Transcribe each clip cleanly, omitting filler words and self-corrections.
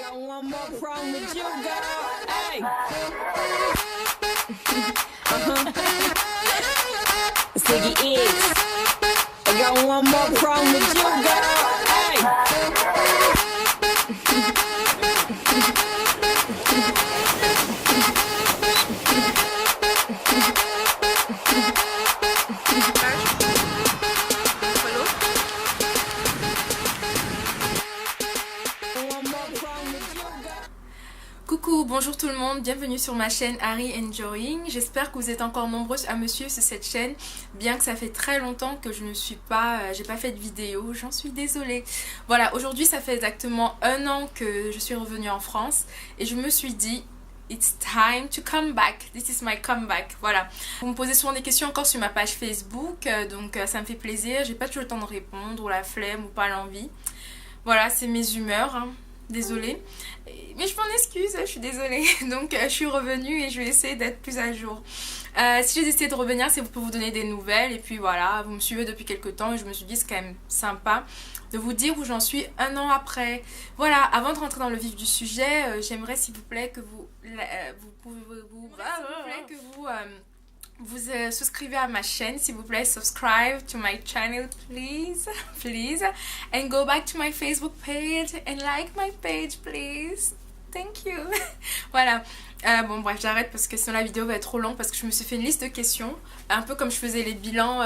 got one more problem with you, girl. Hey. It's Ziggy X. I got one more problem with you, girl. Hey. Coucou, bonjour tout le monde, bienvenue sur ma chaîne Harry Enjoying. J'espère que vous êtes encore nombreux à me suivre sur cette chaîne, bien que ça fait très longtemps que je ne suis pas, j'ai pas fait de vidéo, j'en suis désolée. Voilà, aujourd'hui ça fait exactement 1 an que je suis revenue en France et je me suis dit it's time to come back, this is my comeback, voilà. Vous me posez souvent des questions encore sur ma page Facebook, donc ça me fait plaisir, j'ai pas toujours le temps de répondre, ou la flemme, ou pas l'envie. Voilà, c'est mes humeurs, hein. Désolée, mais je m'en excuse, je suis désolée. Donc je suis revenue et je vais essayer d'être plus à jour. Si j'ai décidé de revenir, c'est pour vous donner des nouvelles. Et puis voilà, vous me suivez depuis quelques temps et je me suis dit c'est quand même sympa de vous dire où j'en suis 1 an après. Voilà, avant de rentrer dans le vif du sujet, j'aimerais s'il vous plaît que vous souscrivez à ma chaîne, s'il vous plaît. Subscribe to my channel, please, please, and go back to my Facebook page and like my page, please. Thank you. Voilà. Bon bref, j'arrête parce que sinon la vidéo va être trop longue, parce que je me suis fait une liste de questions, un peu comme je faisais les bilans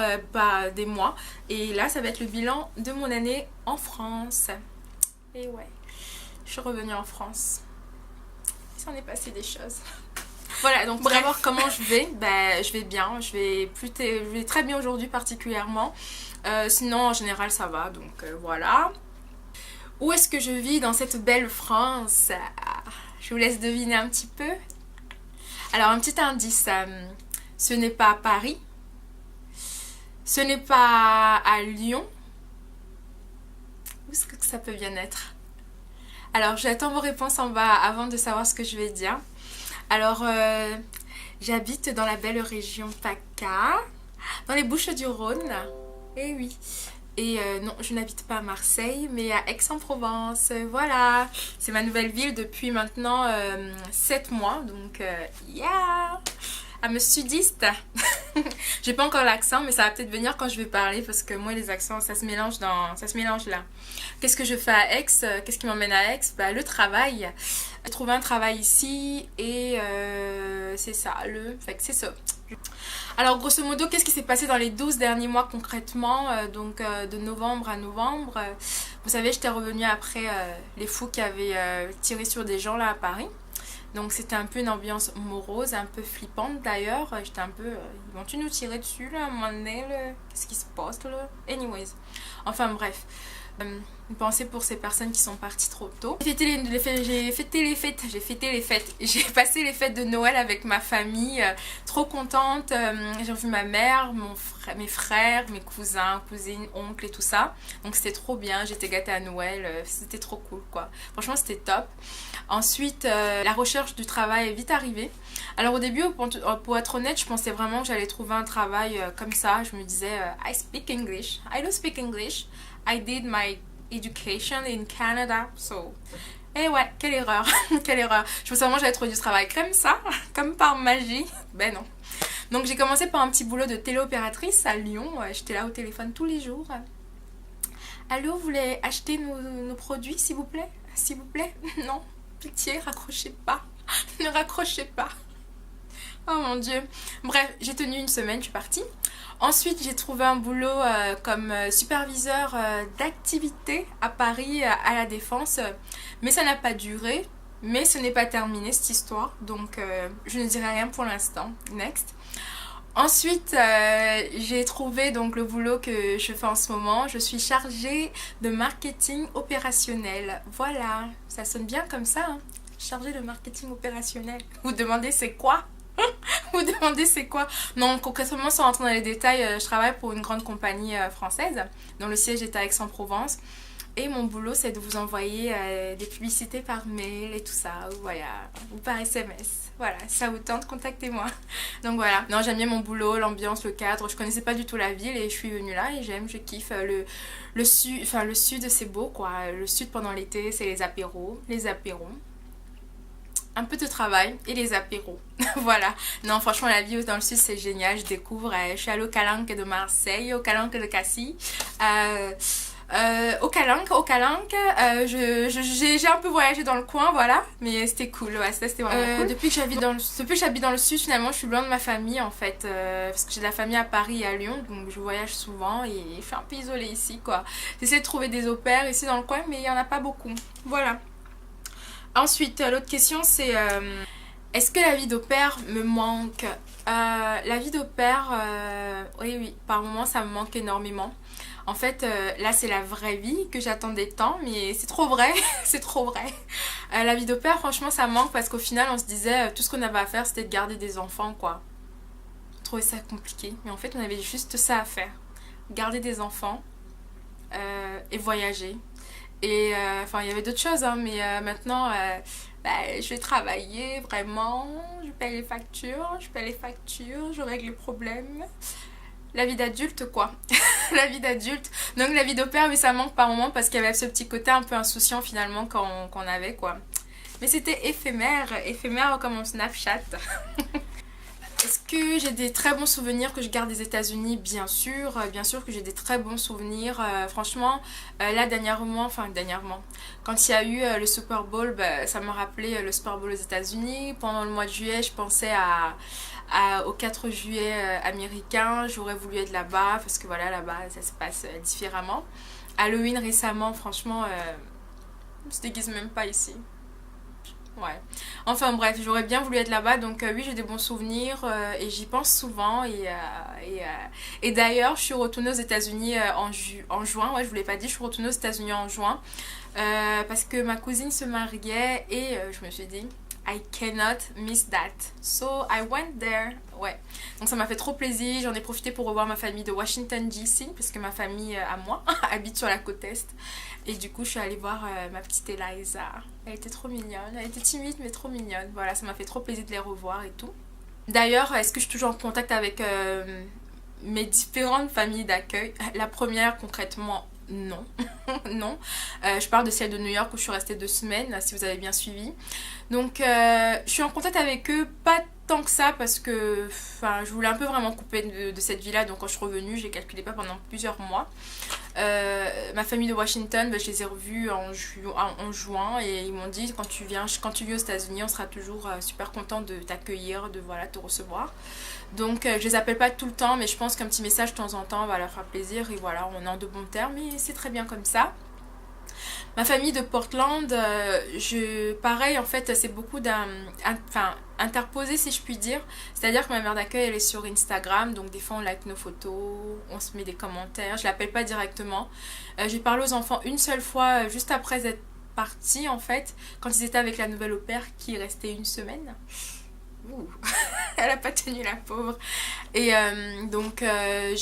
des mois. Et là, ça va être le bilan de mon année en France. Et ouais, je suis revenue en France. Il s'en est passé des choses. Voilà, donc pour savoir comment je vais, je vais bien, je vais très bien aujourd'hui particulièrement. Sinon en général ça va, donc voilà. Où est-ce que je vis dans cette belle France? Je vous laisse deviner un petit peu. Alors un petit indice, ce n'est pas à Paris, ce n'est pas à Lyon. Où est-ce que ça peut bien être? Alors j'attends vos réponses en bas avant de savoir ce que je vais dire. Alors, j'habite dans la belle région PACA, dans les Bouches-du-Rhône. Eh oui. Et non, je n'habite pas à Marseille, mais à Aix-en-Provence. Voilà. C'est ma nouvelle ville depuis maintenant 7 mois. Donc, yeah! I'm a sudiste. J'ai pas encore l'accent, mais ça va peut-être venir quand je vais parler, parce que moi les accents ça se mélange là. Qu'est-ce que je fais à Aix? Qu'est-ce qui m'emmène à Aix? Le travail. J'ai trouvé un travail ici et c'est ça, c'est ça. Alors grosso modo, qu'est-ce qui s'est passé dans les 12 derniers mois concrètement, de novembre à novembre. Vous savez, j'étais revenue après les fous qui avaient tiré sur des gens là à Paris. Donc c'était un peu une ambiance morose, un peu flippante d'ailleurs. J'étais un peu... ils vont-tu nous tirer dessus là à un moment donné? Qu'est-ce qui se passe là? Anyways. Enfin bref. Une pensée pour ces personnes qui sont parties trop tôt. J'ai fêté les fêtes. J'ai passé les fêtes de Noël avec ma famille. Trop contente. J'ai revu ma mère, mes frères, mes cousins, cousines, oncles et tout ça. Donc c'était trop bien. J'étais gâtée à Noël. C'était trop cool quoi. Franchement c'était top. Ensuite la recherche du travail est vite arrivée. Alors au début, pour être honnête, je pensais vraiment que j'allais trouver un travail comme ça. Je me disais I speak English. I don't speak English. I did my education in Canada, so... Et ouais, quelle erreur, quelle erreur. Je pensais vraiment que j'allais trouver du travail comme ça, comme par magie. Ben non. Donc j'ai commencé par un petit boulot de téléopératrice à Lyon. J'étais là au téléphone tous les jours. Allô, vous voulez acheter nos produits, s'il vous plaît? S'il vous plaît? Non, pitié, raccrochez pas. Ne raccrochez pas. Oh mon dieu. Bref, j'ai tenu 1 semaine, je suis partie. Ensuite, j'ai trouvé un boulot comme superviseur d'activité à Paris, à la Défense. Mais ça n'a pas duré. Mais ce n'est pas terminé cette histoire. Donc, je ne dirai rien pour l'instant. Next. Ensuite, j'ai trouvé donc le boulot que je fais en ce moment. Je suis chargée de marketing opérationnel. Voilà, ça sonne bien comme ça, hein. Chargée de marketing opérationnel. Vous demandez c'est quoi? Vous demandez c'est quoi? Non, concrètement sans rentrer dans les détails, je travaille pour une grande compagnie française dont le siège est à Aix-en-Provence. Et mon boulot, c'est de vous envoyer des publicités par mail et tout ça, ou par SMS. Voilà, si ça vous tente, contactez-moi. Donc voilà, non, j'aime bien mon boulot, l'ambiance, le cadre. Je connaissais pas du tout la ville et je suis venue là et j'aime, je kiffe. Le sud, enfin le sud, c'est beau quoi. Le sud pendant l'été, c'est les apéros. Un peu de travail et les apéros. Voilà. Non, franchement, la vie dans le sud, c'est génial. Je découvre. Je suis allée au Calanque de Marseille, au Calanque de Cassis. Au Calanque, j'ai un peu voyagé dans le coin, voilà, mais c'était cool, ouais, c'était vraiment cool. Depuis que j'habite dans le sud, finalement, je suis loin de ma famille en fait, parce que j'ai de la famille à Paris et à Lyon, donc je voyage souvent et je suis un peu isolée ici, quoi. J'essaie de trouver des au-pairs ici dans le coin, mais il n'y en a pas beaucoup, voilà. Ensuite, l'autre question, c'est est-ce que la vie d'au-pair me manque? La vie d'au-pair, oui, par moments, ça me manque énormément. En fait, là, c'est la vraie vie que j'attendais tant, mais c'est trop vrai, c'est trop vrai. La vie d'au-pair, franchement, ça me manque parce qu'au final, on se disait, tout ce qu'on avait à faire, c'était de garder des enfants, quoi. Je trouvais ça compliqué, mais en fait, on avait juste ça à faire. Garder des enfants et voyager. Et enfin, il y avait d'autres choses, hein, mais maintenant, je vais travailler, vraiment. Je paye les factures, je règle les problèmes. La vie d'adulte quoi. La vie d'adulte. Donc la vie d'au-pair, mais ça manque par moment parce qu'il y avait ce petit côté un peu insouciant finalement qu'on avait quoi. Mais c'était éphémère comme mon Snapchat. Est-ce que j'ai des très bons souvenirs que je garde des États-Unis? Bien sûr que j'ai des très bons souvenirs. Franchement, là dernièrement, quand il y a eu le Super Bowl, ça me rappelait le Super Bowl aux États-Unis. Pendant le mois de juillet, je pensais au 4 juillet américain. J'aurais voulu être là-bas parce que voilà, là-bas ça se passe différemment. Halloween récemment, franchement, on se déguise même pas ici. Ouais. Enfin bref, j'aurais bien voulu être là-bas, donc oui, j'ai des bons souvenirs et j'y pense souvent. Et d'ailleurs, je suis retournée aux États-Unis en juin. Ouais, je vous l'ai pas dit, je suis retournée aux États-Unis en juin parce que ma cousine se mariait et je me suis dit, I cannot miss that. So I went there. Ouais. Donc ça m'a fait trop plaisir. J'en ai profité pour revoir ma famille de Washington DC parce que ma famille à moi habite sur la côte est. Et du coup, je suis allée voir ma petite Eliza. Elle était trop mignonne. Elle était timide mais trop mignonne. Voilà, ça m'a fait trop plaisir de les revoir et tout. D'ailleurs, est-ce que je suis toujours en contact avec mes différentes familles d'accueil? La première, concrètement, non. Non. Je parle de celle de New York où je suis restée 2 semaines, si vous avez bien suivi. Donc, je suis en contact avec eux, pas tant que ça parce que je voulais un peu vraiment couper de cette vie-là. Donc, quand je suis revenue, j'ai calculé pas pendant plusieurs mois. Ma famille de Washington, je les ai revus en juin et ils m'ont dit quand tu viens aux États-Unis, on sera toujours super content de t'accueillir, de te recevoir. Donc je les appelle pas tout le temps, mais je pense qu'un petit message de temps en temps va leur faire plaisir et voilà, on est en de bons termes et c'est très bien comme ça. Ma famille de Portland, pareil en fait, c'est beaucoup interposé si je puis dire. C'est-à-dire que ma mère d'accueil elle est sur Instagram, donc des fois on like nos photos, on se met des commentaires, je l'appelle pas directement. J'ai parlé aux enfants une seule fois, juste après être partie en fait, quand ils étaient avec la nouvelle au-pair qui restait 1 semaine. Ouh. Elle a pas tenu la pauvre. Et donc je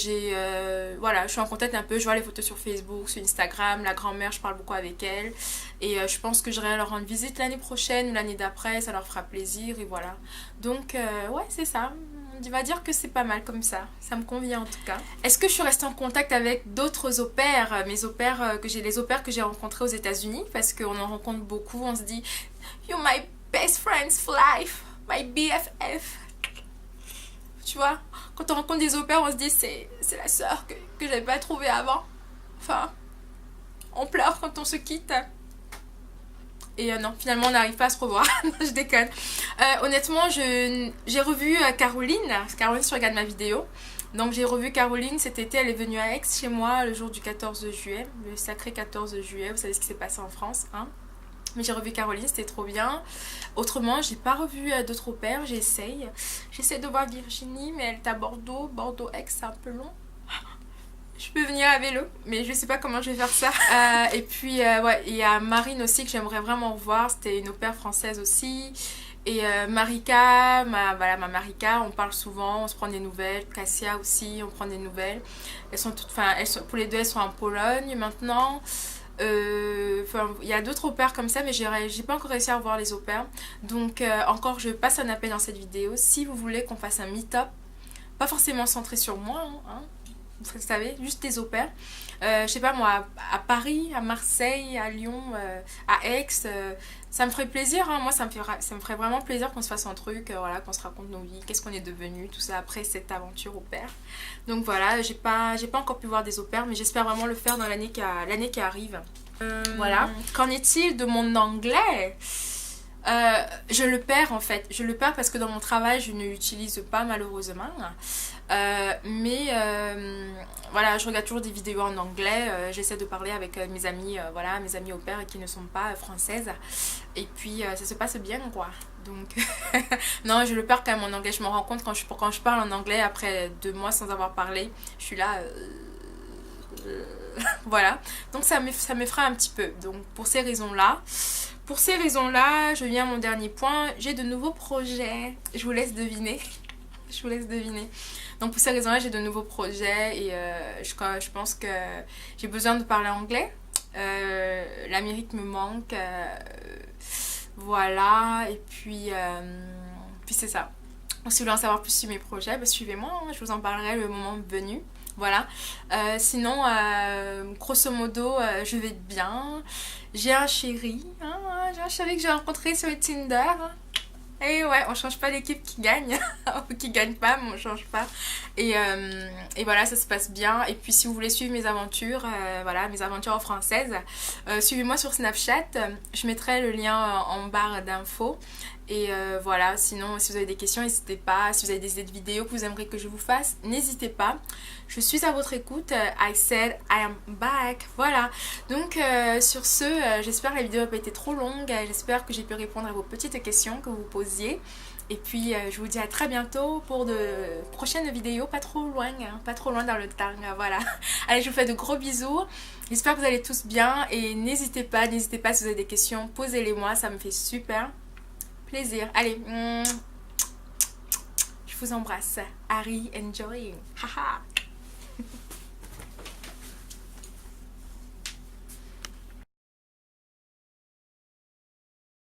suis en contact un peu, je vois les photos sur Facebook, sur Instagram, la grand-mère je parle beaucoup avec elle et je pense que j'irai leur rendre visite l'année prochaine ou l'année d'après, ça leur fera plaisir et voilà. Donc ouais c'est ça, on va dire que c'est pas mal comme ça me convient en tout cas. Est-ce que je suis restée en contact avec d'autres au-pairs, les au-pairs que j'ai rencontrés aux États-Unis parce qu'on en rencontre beaucoup, on se dit you're my best friends for life. My BFF. Tu vois, quand on rencontre des au-pairs, on se dit c'est la sœur que j'avais pas trouvée avant. Enfin, on pleure quand on se quitte. Et non, finalement on n'arrive pas à se revoir. Je déconne. Honnêtement, j'ai revu Caroline. Caroline, si tu regardes ma vidéo. Donc j'ai revu Caroline cet été, elle est venue à Aix chez moi le jour du 14 juillet. Le sacré 14 juillet, vous savez ce qui s'est passé en France, hein. Mais j'ai revu Caroline, c'était trop bien. Autrement, j'ai pas revu d'autres au-pairs, j'essaye. J'essaie de voir Virginie, mais elle est à Bordeaux. Bordeaux-Aix, c'est un peu long. Je peux venir à vélo, mais je sais pas comment je vais faire ça. Et puis, il y a Marine aussi que j'aimerais vraiment revoir. C'était une au-pair française aussi. Et Marika, ma Marika, on parle souvent, on se prend des nouvelles. Cassia aussi, on prend des nouvelles. Pour les deux, elles sont en Pologne maintenant. Enfin, il y a d'autres au pair comme ça, mais j'ai pas encore réussi à voir les au pairs. Donc, encore, je passe un appel dans cette vidéo. Si vous voulez qu'on fasse un meet-up, pas forcément centré sur moi, hein, vous savez, juste des au pairs. Je sais pas moi, à Paris, à Marseille, à Lyon, à Aix, ça me ferait plaisir, hein. Moi ça me ferait vraiment plaisir qu'on se fasse un truc, voilà, qu'on se raconte nos vies, qu'est-ce qu'on est devenu, tout ça après cette aventure au pair. Donc voilà, j'ai pas encore pu voir des au pairs, mais j'espère vraiment le faire dans l'année qui arrive. Voilà. Qu'en est-il de mon anglais? Je le perds en fait, je le perds parce que dans mon travail je ne l'utilise pas malheureusement, mais voilà, je regarde toujours des vidéos en anglais, j'essaie de parler avec mes amis, voilà, mes amis au pair qui ne sont pas françaises, et puis ça se passe bien quoi, donc non, je le perds quand même en anglais, je me rends compte quand je parle en anglais après 2 mois sans avoir parlé, je suis là... voilà, donc ça m'effraie un petit peu, donc pour ces raisons-là, je viens à mon dernier point. J'ai de nouveaux projets. Je vous laisse deviner. Je vous laisse deviner. Donc pour ces raisons-là, j'ai de nouveaux projets et je pense que j'ai besoin de parler anglais. L'Amérique me manque. Voilà. Et puis c'est ça. Donc, si vous voulez en savoir plus sur mes projets, bah, suivez-moi. Hein, je vous en parlerai le moment venu. Voilà. Sinon, grosso modo, je vais bien. J'ai un chéri. Hein, j'ai un chéri que j'ai rencontré sur Tinder. Et ouais, on change pas l'équipe qui gagne. Ou qui gagne pas, mais on change pas. Et voilà, ça se passe bien. Et puis si vous voulez suivre mes aventures, voilà, mes aventures en française, suivez-moi sur Snapchat. Je mettrai le lien en barre d'infos. Et voilà, sinon si vous avez des questions, n'hésitez pas. Si vous avez des idées de vidéos que vous aimeriez que je vous fasse, n'hésitez pas. Je suis à votre écoute. I said I am back. Voilà. Donc sur ce, j'espère que la vidéo n'a pas été trop longue. J'espère que j'ai pu répondre à vos petites questions que vous posiez. Et puis je vous dis à très bientôt pour de prochaines vidéos, pas trop loin, hein, pas trop loin dans le temps. Voilà. Allez, je vous fais de gros bisous. J'espère que vous allez tous bien. Et n'hésitez pas si vous avez des questions, posez-les moi. Ça me fait super plaisir. Allez, je vous embrasse. Harry, enjoy. Haha.